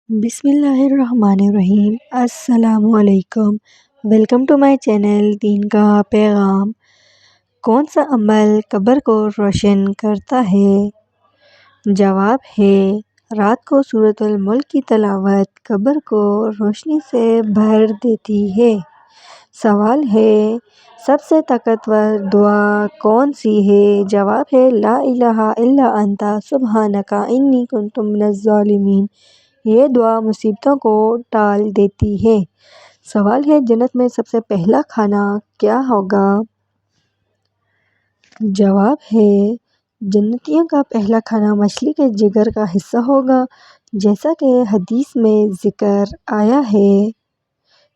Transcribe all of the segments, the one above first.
بسم اللہ الرحمن الرحیم۔ السلام علیکم۔ ویلکم ٹو مائی چینل دین کا پیغام۔ کون سا عمل قبر کو روشن کرتا ہے؟ جواب ہے، رات کو سورۃ الملک کی تلاوت قبر کو روشنی سے بھر دیتی ہے۔ سوال ہے، سب سے طاقتور دعا کون سی ہے؟ جواب ہے، لا الہ الا انت سبحانک انی کنت من الظالمین۔ یہ دعا مصیبتوں کو ٹال دیتی ہے۔ سوال ہے، جنت میں سب سے پہلا کھانا کیا ہوگا؟ جواب ہے، جنتیوں کا پہلا کھانا مچھلی کے جگر کا حصہ ہوگا، جیسا کہ حدیث میں ذکر آیا ہے۔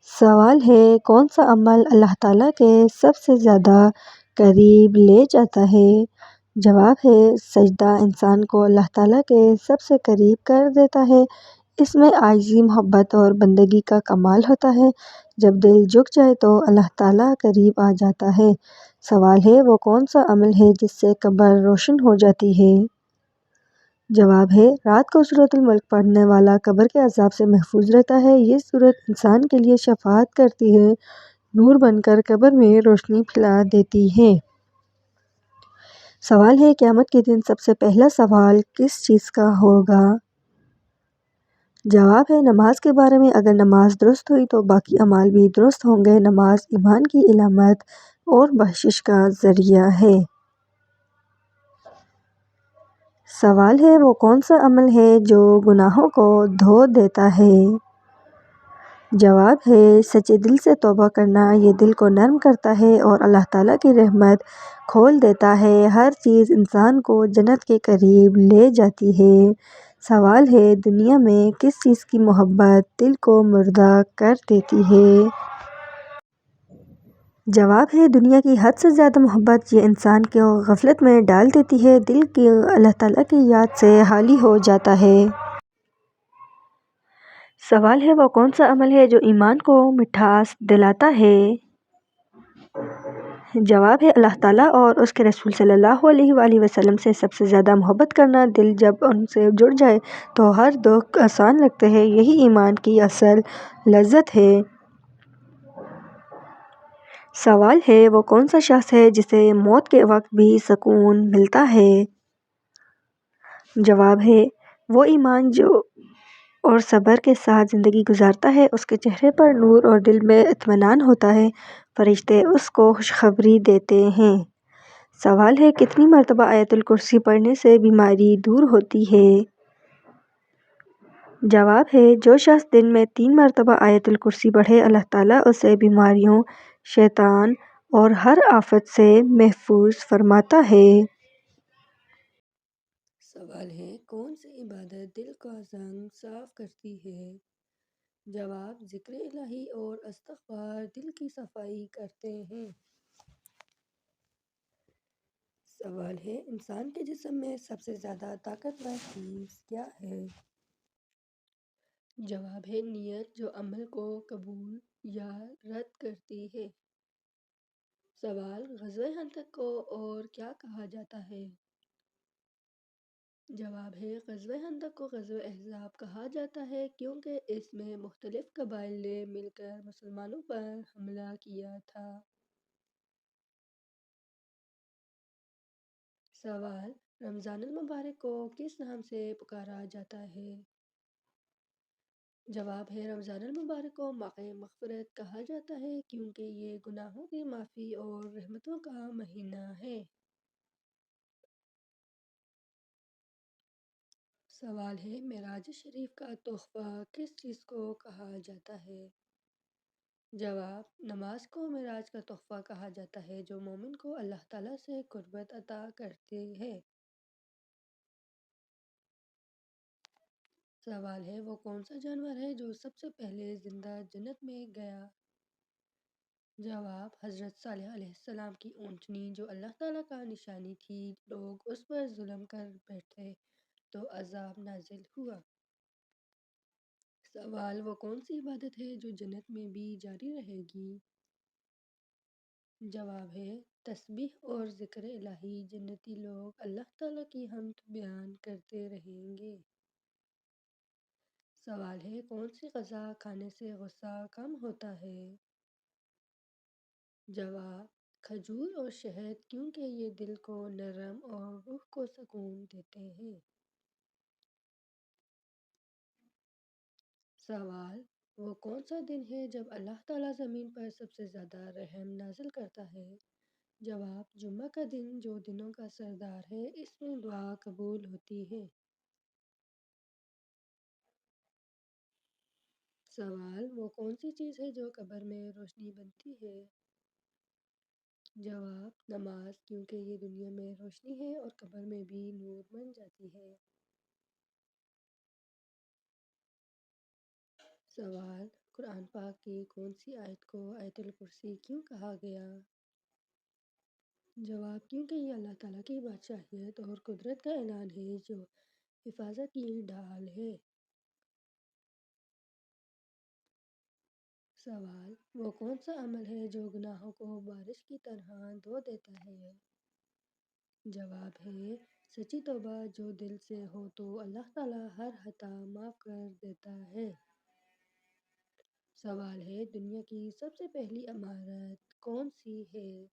سوال ہے، کون سا عمل اللہ تعالیٰ کے سب سے زیادہ قریب لے جاتا ہے؟ جواب ہے، سجدہ انسان کو اللہ تعالیٰ کے سب سے قریب کر دیتا ہے۔ اس میں عاجزی، محبت اور بندگی کا کمال ہوتا ہے۔ جب دل جھک جائے تو اللہ تعالیٰ قریب آ جاتا ہے۔ سوال ہے، وہ کون سا عمل ہے جس سے قبر روشن ہو جاتی ہے؟ جواب ہے، رات کو سورۃ الملک پڑھنے والا قبر کے عذاب سے محفوظ رہتا ہے۔ یہ سورت انسان کے لیے شفاعت کرتی ہے، نور بن کر قبر میں روشنی پھیلا دیتی ہے۔ سوال ہے، قیامت کے دن سب سے پہلا سوال کس چیز کا ہوگا؟ جواب ہے، نماز کے بارے میں۔ اگر نماز درست ہوئی تو باقی اعمال بھی درست ہوں گے۔ نماز ایمان کی علامت اور بخشش کا ذریعہ ہے۔ سوال ہے، وہ کون سا عمل ہے جو گناہوں کو دھو دیتا ہے؟ جواب ہے، سچے دل سے توبہ کرنا۔ یہ دل کو نرم کرتا ہے اور اللہ تعالیٰ کی رحمت کھول دیتا ہے۔ ہر چیز انسان کو جنت کے قریب لے جاتی ہے۔ سوال ہے، دنیا میں کس چیز کی محبت دل کو مردہ کر دیتی ہے؟ جواب ہے، دنیا کی حد سے زیادہ محبت۔ یہ انسان کو غفلت میں ڈال دیتی ہے، دل کی اللہ تعالیٰ کی یاد سے خالی ہو جاتا ہے۔ سوال ہے، وہ کون سا عمل ہے جو ایمان کو مٹھاس دلاتا ہے؟ جواب ہے، اللہ تعالیٰ اور اس کے رسول صلی اللہ علیہ وآلہ وسلم سے سب سے زیادہ محبت کرنا۔ دل جب ان سے جڑ جائے تو ہر دکھ آسان لگتے ہیں۔ یہی ایمان کی اصل لذت ہے۔ سوال ہے، وہ کون سا شخص ہے جسے موت کے وقت بھی سکون ملتا ہے؟ جواب ہے، وہ ایمان جو اور صبر کے ساتھ زندگی گزارتا ہے۔ اس کے چہرے پر نور اور دل میں اطمینان ہوتا ہے۔ فرشتے اس کو خوشخبری دیتے ہیں۔ سوال ہے، کتنی مرتبہ آیت الکرسی پڑھنے سے بیماری دور ہوتی ہے؟ جواب ہے، جو شخص دن میں 3 مرتبہ آیت الکرسی پڑھے، اللہ تعالیٰ اسے بیماریوں، شیطان اور ہر آفت سے محفوظ فرماتا ہے۔ سوال ہے، کون سی عبادت دل کا زنگ صاف کرتی ہے؟ جواب، ذکر الہی اور استغفار دل کی صفائی کرتے ہیں۔ سوال ہے، انسان کے جسم میں سب سے زیادہ طاقتور چیز کیا ہے؟ جواب ہے، نیت، جو عمل کو قبول یا رد کرتی ہے۔ سوال، غزوہ خندق کو اور کیا کہا جاتا ہے؟ جواب ہے، غزوہ خندق کو غزوہ احزاب کہا جاتا ہے کیونکہ اس میں مختلف قبائل نے مل کر مسلمانوں پر حملہ کیا تھا۔ سوال، رمضان المبارک کو کس نام سے پکارا جاتا ہے؟ جواب ہے، رمضان المبارک کو ماہ مغفرت کہا جاتا ہے کیونکہ یہ گناہوں کی معافی اور رحمتوں کا مہینہ ہے۔ سوال ہے، معراج شریف کا تحفہ کس چیز کو کہا جاتا ہے؟ جواب، نماز کو معراج کا تحفہ کہا جاتا ہے جو مومن کو اللہ تعالیٰ سے قربت عطا کرتے ہیں۔ سوال ہے، وہ کون سا جانور ہے جو سب سے پہلے زندہ جنت میں گیا؟ جواب، حضرت صالح علیہ السلام کی اونٹنی جو اللہ تعالیٰ کا نشانی تھی۔ لوگ اس پر ظلم کر بیٹھے تو عذاب نازل ہوا۔ سوال، وہ کون سی عبادت ہے جو جنت میں بھی جاری رہے گی؟ جواب ہے، تسبیح اور ذکر الہی۔ جنتی لوگ اللہ تعالیٰ کی حمد بیان کرتے رہیں گے۔ سوال ہے کون سی غذا کھانے سے غصہ کم ہوتا ہے؟ جواب کھجور اور شہد، کیونکہ یہ دل کو نرم اور روح کو سکون دیتے ہیں۔ سوال وہ کون سا دن ہے جب اللہ تعالیٰ زمین پر سب سے زیادہ رحم نازل کرتا ہے؟ جواب جمعہ کا دن، جو دنوں کا سردار ہے، اس میں دعا قبول ہوتی ہے۔ سوال وہ کون سی چیز ہے جو قبر میں روشنی بنتی ہے؟ جواب نماز، کیونکہ یہ دنیا میں روشنی ہے اور قبر میں بھی نور بن جاتی ہے۔ سوال قرآن پاک کی کون سی آیت کو آیت الکرسی کیوں کہا گیا؟ جواب کیونکہ یہ اللہ تعالیٰ کی بادشاہیت اور قدرت کا اعلان ہے، جو حفاظت کی ڈھال ہے۔ سوال وہ کون سا عمل ہے جو گناہوں کو بارش کی طرح دھو دیتا ہے؟ جواب ہے سچی توبہ، جو دل سے ہو تو اللہ تعالیٰ ہر خطا معاف کر دیتا ہے۔ سوال ہے دنیا کی سب سے پہلی عمارت کون سی ہے؟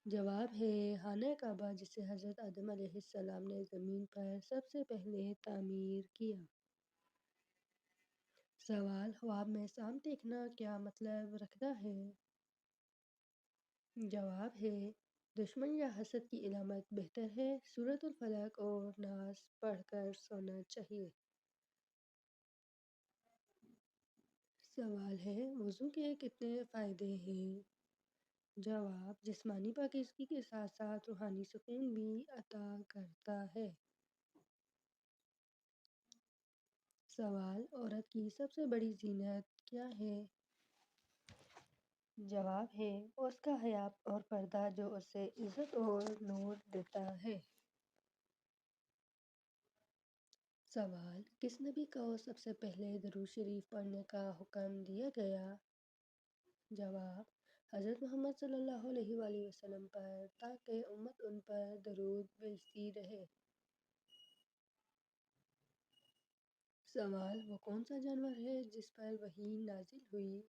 جواب ہے خانہ کعبہ، جسے حضرت آدم علیہ السلام نے زمین پر سب سے پہلے تعمیر کیا۔ سوال خواب میں سانپ دیکھنا کیا مطلب رکھتا ہے؟ جواب ہے دشمن یا حسد کی علامت، بہتر ہے سورۃ الفلق اور ناس پڑھ کر سونا چاہیے۔ سوال ہے وضو کے کتنے فائدے ہیں؟ جواب جسمانی پاکیزگی کے ساتھ ساتھ روحانی سکون بھی عطا کرتا ہے۔ سوال عورت کی سب سے بڑی زینت کیا ہے؟ جواب ہے وہ اس کا حجاب اور پردہ، جو اسے عزت اور نور دیتا ہے۔ سوال کس نبی کو سب سے پہلے درود شریف پڑھنے کا حکم دیا گیا؟ جواب حضرت محمد صلی اللہ علیہ وآلہ وسلم پر، تاکہ امت ان پر درود بھیجتی رہے۔ سوال وہ کون سا جانور ہے جس پر وحی نازل ہوئی؟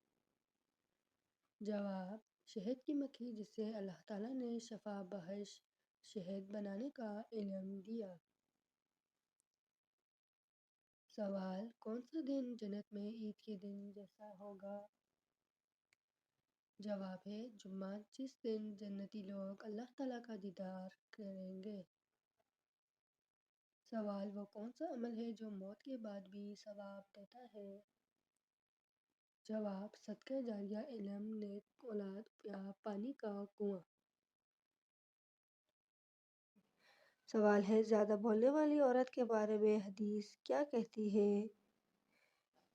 جواب شہد کی مکھی، جسے اللہ تعالیٰ نے شفا بخش شہد بنانے کا علم دیا۔ سوال کون سا دن جنت میں عید کے دن جیسا ہوگا؟ جواب ہے جمعہ، جس دن جنتی لوگ اللہ تعالیٰ کا دیدار کریں گے۔ سوال وہ کون سا عمل ہے جو موت کے بعد بھی ثواب دیتا ہے؟ جواب صدقہ جاریہ، علم، نیک اولاد یا پانی کا کنواں۔ سوال ہے زیادہ بولنے والی عورت کے بارے میں حدیث کیا کہتی ہے؟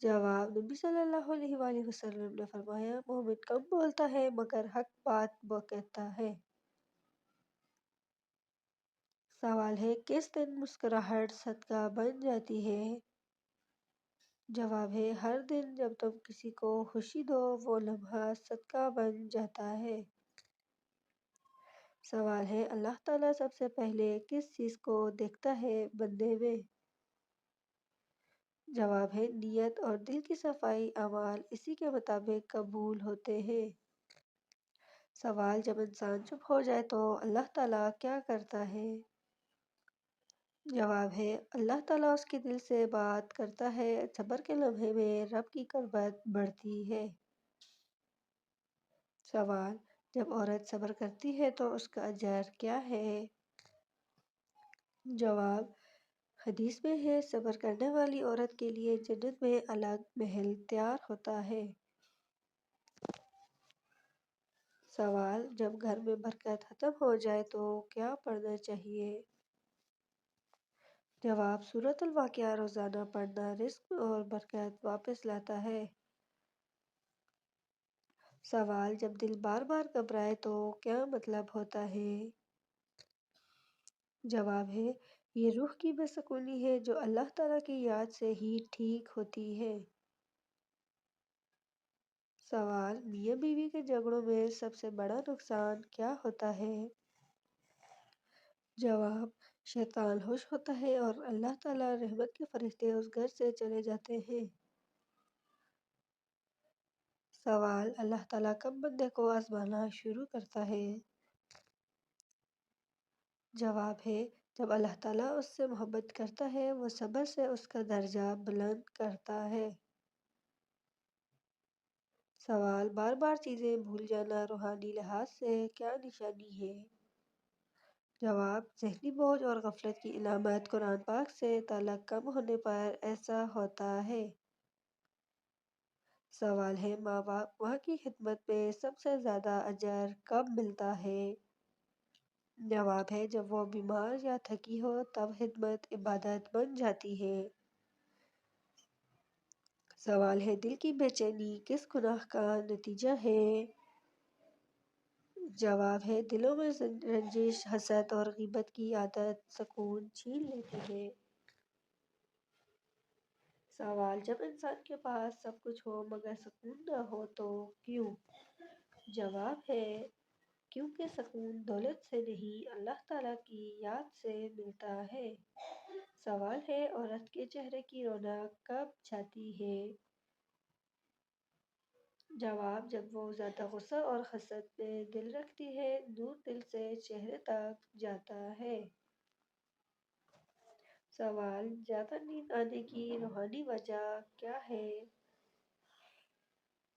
جواب نبی صلی اللہ علیہ وآلہ وسلم نے فرمایا مومن کم بولتا ہے مگر حق بات وہ کہتا ہے۔ سوال ہے کس دن مسکراہٹ صدقہ بن جاتی ہے؟ جواب ہے ہر دن جب تم کسی کو خوشی دو، وہ لمحہ صدقہ بن جاتا ہے۔ سوال ہے اللہ تعالیٰ سب سے پہلے کس چیز کو دیکھتا ہے بندے میں؟ جواب ہے نیت اور دل کی صفائی، اعمال اسی کے مطابق قبول ہوتے ہیں۔ سوال جب انسان چپ ہو جائے تو اللہ تعالیٰ کیا کرتا ہے؟ جواب ہے اللہ تعالیٰ اس کے دل سے بات کرتا ہے۔ صبر کے لمحے میں رب کی قربت بڑھتی ہے۔ سوال جب عورت صبر کرتی ہے تو اس کا اجر کیا ہے؟ جواب حدیث میں ہے صبر کرنے والی عورت کے لیے جنت میں الگ محل تیار ہوتا ہے۔ سوال جب گھر میں برکت ختم ہو جائے تو کیا پڑھنا چاہیے؟ جواب سورۃ الواقعہ روزانہ پڑھنا رزق اور برکت واپس لاتا ہے۔ سوال جب دل بار بار گھبرائے تو کیا مطلب ہوتا ہے؟ جواب ہے یہ روح کی بے سکونی ہے، جو اللہ تعالیٰ کی یاد سے ہی ٹھیک ہوتی ہے۔ سوال میاں بیوی کے جھگڑوں میں سب سے بڑا نقصان کیا ہوتا ہے؟ جواب شیطان خوش ہوتا ہے اور اللہ تعالیٰ رحمت کے فرشتے اس گھر سے چلے جاتے ہیں۔ سوال: اللہ تعالیٰ کب بندے کو آزمانا شروع کرتا ہے؟ جواب ہے: جب اللہ تعالیٰ اس سے محبت کرتا ہے، وہ صبر سے اس کا درجہ بلند کرتا ہے۔ سوال: بار بار چیزیں بھول جانا روحانی لحاظ سے کیا نشانی ہے؟ جواب: ذہنی بوجھ اور غفلت کی علامت۔ قرآن پاک سے تعلق کم ہونے پر ایسا ہوتا ہے۔ سوال ہے: ماں کی خدمت میں سب سے زیادہ اجر کب ملتا ہے؟ جواب ہے: جب وہ بیمار یا تھکی ہو تب خدمت عبادت بن جاتی ہے۔ سوال ہے: دل کی بے چینی کس گناہ کا نتیجہ ہے؟ جواب ہے: دلوں میں رنجش، حسد اور غیبت کی عادت سکون چھین لیتی ہے۔ سوال: جب انسان کے پاس سب کچھ ہو مگر سکون نہ ہو تو کیوں؟ جواب ہے: کیونکہ سکون دولت سے نہیں، اللہ تعالیٰ کی یاد سے ملتا ہے۔ سوال ہے: عورت کے چہرے کی رونق کب جاتی ہے؟ جواب: جب وہ زیادہ غصہ اور حسد میں دل رکھتی ہے، نور دل سے چہرے تک جاتا ہے۔ سوال: زیادہ نیند آنے کی روحانی وجہ کیا ہے؟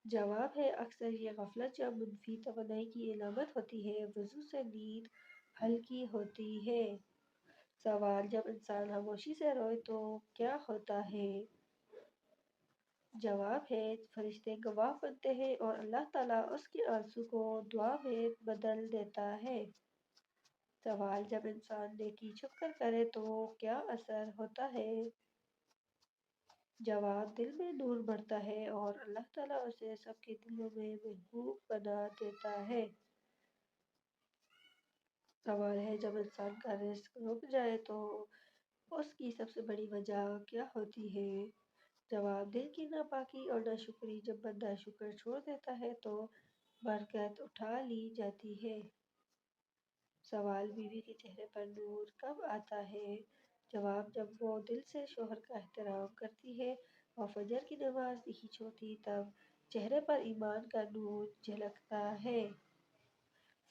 جواب ہے: اکثر یہ غفلت یا منفی توانائی کی علامت ہوتی ہے۔ وضو سے نیند ہلکی ہوتی ہے۔ سوال: جب انسان خاموشی سے روئے تو کیا ہوتا ہے؟ جواب ہے: فرشتے گواہ بنتے ہیں اور اللہ تعالیٰ اس کے آنسو کو دعا میں بدل دیتا ہے۔ سوال: جب انسان نیکی چھپ کر کرے تو کیا اثر ہوتا ہے؟ جواب: دل میں نور بڑھتا ہے اور اللہ تعالیٰ اسے سب کے دلوں میں محبوب بنا دیتا ہے۔ سوال ہے: جب انسان کا رزق رک جائے تو اس کی سب سے بڑی وجہ کیا ہوتی ہے؟ جواب: دل کی ناپاکی اور ناشکری۔ جب بندہ شکر چھوڑ دیتا ہے تو برکت اٹھا لی جاتی ہے۔ سوال: بیوی کے چہرے پر نور کب آتا ہے؟ جواب: جب وہ دل سے شوہر کا احترام کرتی ہے اور فجر کی نماز نہیں چھوڑتی، تب چہرے پر ایمان کا نور جھلکتا ہے۔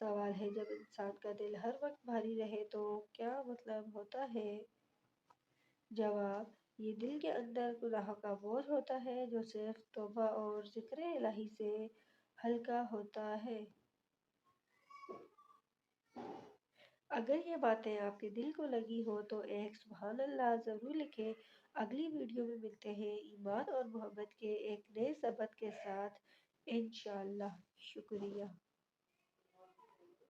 سوال ہے: جب انسان کا دل ہر وقت بھاری رہے تو کیا مطلب ہوتا ہے؟ جواب: یہ دل کے اندر گناہوں کا بوجھ ہوتا ہے جو صرف توبہ اور ذکر الہی سے ہلکا ہوتا ہے۔ اگر یہ باتیں آپ کے دل کو لگی ہوں تو ایک سبحان اللہ ضرور لکھیں۔ اگلی ویڈیو میں ملتے ہیں ایمان اور محبت کے ایک نئے سبق کے ساتھ انشاءاللہ۔ شکریہ۔